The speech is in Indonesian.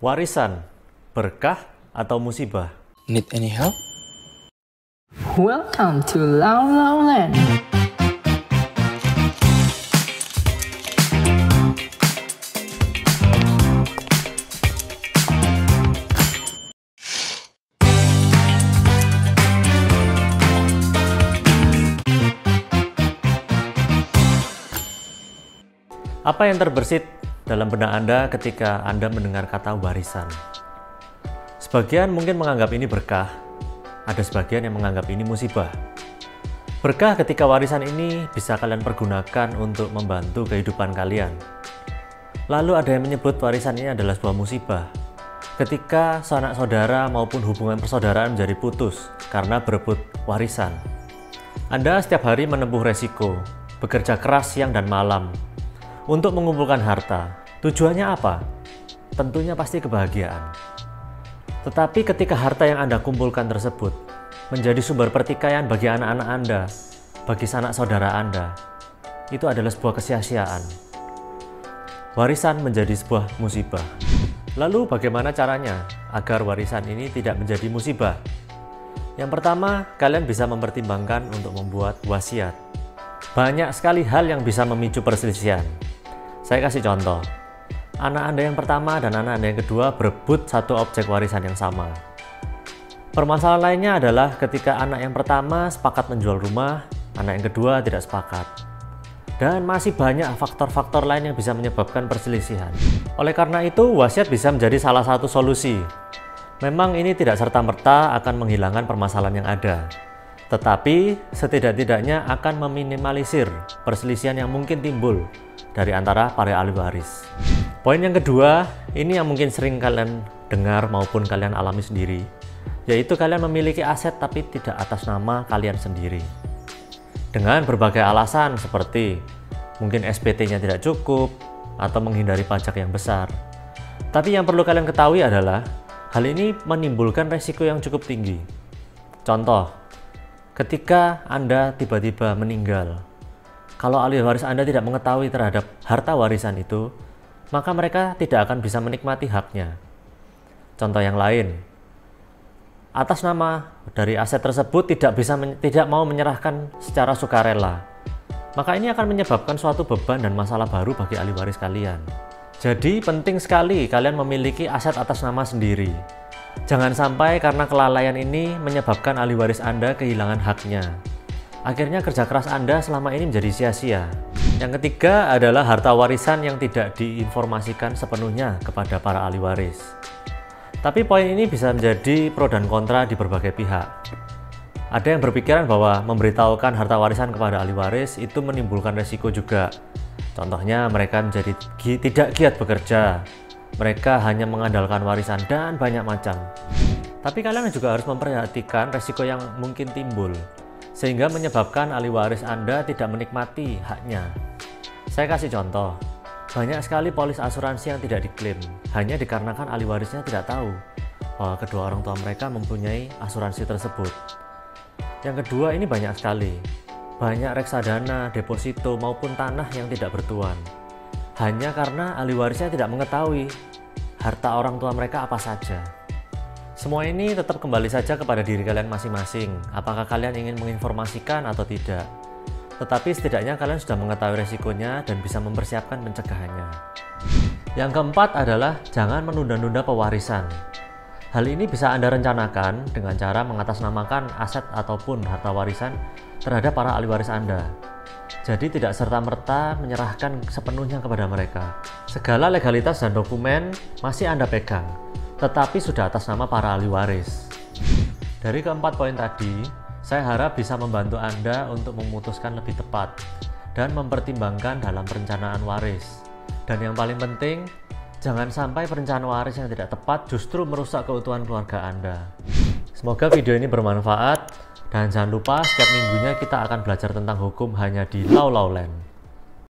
Warisan, berkah atau musibah? Need any help? Welcome to Lau Lau Land. Apa yang terbersit dalam benak Anda ketika Anda mendengar kata warisan? Sebagian mungkin menganggap ini berkah, ada sebagian yang menganggap ini musibah. Berkah ketika warisan ini bisa kalian pergunakan untuk membantu kehidupan kalian. Lalu ada yang menyebut warisan ini adalah sebuah musibah, ketika sanak saudara maupun hubungan persaudaraan menjadi putus karena berebut warisan. Anda setiap hari menempuh resiko, bekerja keras siang dan malam, untuk mengumpulkan harta. Tujuannya apa? Tentunya pasti kebahagiaan. Tetapi ketika harta yang Anda kumpulkan tersebut menjadi sumber pertikaian bagi anak-anak Anda, bagi sanak saudara Anda, itu adalah sebuah kesia-siaan. Warisan menjadi sebuah musibah. Lalu bagaimana caranya agar warisan ini tidak menjadi musibah? Yang pertama, kalian bisa mempertimbangkan untuk membuat wasiat. Banyak sekali hal yang bisa memicu perselisihan. Saya kasih contoh. Anak Anda yang pertama dan anak Anda yang kedua berebut satu objek warisan yang sama. Permasalahan lainnya adalah ketika anak yang pertama sepakat menjual rumah, anak yang kedua tidak sepakat. Dan masih banyak faktor-faktor lain yang bisa menyebabkan perselisihan. Oleh karena itu, wasiat bisa menjadi salah satu solusi. Memang ini tidak serta-merta akan menghilangkan permasalahan yang ada, tetapi setidak-tidaknya akan meminimalisir perselisihan yang mungkin timbul dari antara para ahli waris. Poin yang kedua, ini yang mungkin sering kalian dengar maupun kalian alami sendiri, yaitu kalian memiliki aset tapi tidak atas nama kalian sendiri. Dengan berbagai alasan seperti mungkin SPT-nya tidak cukup atau menghindari pajak yang besar. Tapi yang perlu kalian ketahui adalah hal ini menimbulkan resiko yang cukup tinggi. Contoh, ketika Anda tiba-tiba meninggal, kalau ahli waris Anda tidak mengetahui terhadap harta warisan itu, maka mereka tidak akan bisa menikmati haknya. Contoh yang lain, atas nama dari aset tersebut tidak mau menyerahkan secara sukarela, maka ini akan menyebabkan suatu beban dan masalah baru bagi ahli waris kalian. Jadi penting sekali kalian memiliki aset atas nama sendiri. Jangan sampai karena kelalaian ini menyebabkan ahli waris Anda kehilangan haknya. Akhirnya kerja keras Anda selama ini menjadi sia-sia. Yang ketiga adalah harta warisan yang tidak diinformasikan sepenuhnya kepada para ahli waris. Tapi poin ini bisa menjadi pro dan kontra di berbagai pihak. Ada yang berpikiran bahwa memberitahukan harta warisan kepada ahli waris itu menimbulkan resiko juga. Contohnya mereka menjadi tidak giat bekerja, mereka hanya mengandalkan warisan dan banyak macam. Tapi kalian juga harus memperhatikan resiko yang mungkin timbul, sehingga menyebabkan ahli waris Anda tidak menikmati haknya. Saya kasih contoh, banyak sekali polis asuransi yang tidak diklaim, hanya dikarenakan ahli warisnya tidak tahu bahwa kedua orang tua mereka mempunyai asuransi tersebut. Yang kedua, ini banyak sekali, banyak reksadana, deposito, maupun tanah yang tidak bertuan, hanya karena ahli warisnya tidak mengetahui harta orang tua mereka apa saja. Semua ini tetap kembali saja kepada diri kalian masing-masing, apakah kalian ingin menginformasikan atau tidak. Tetapi setidaknya kalian sudah mengetahui resikonya dan bisa mempersiapkan pencegahannya. Yang keempat adalah jangan menunda-nunda pewarisan. Hal ini bisa Anda rencanakan dengan cara mengatasnamakan aset ataupun harta warisan terhadap para ahli waris Anda. Jadi tidak serta-merta menyerahkan sepenuhnya kepada mereka. Segala legalitas dan dokumen masih Anda pegang, tetapi sudah atas nama para ahli waris. Dari keempat poin tadi, saya harap bisa membantu Anda untuk memutuskan lebih tepat dan mempertimbangkan dalam perencanaan waris. Dan yang paling penting, jangan sampai perencanaan waris yang tidak tepat justru merusak keutuhan keluarga Anda. Semoga video ini bermanfaat, dan jangan lupa setiap minggunya kita akan belajar tentang hukum hanya di Lau Lau Land.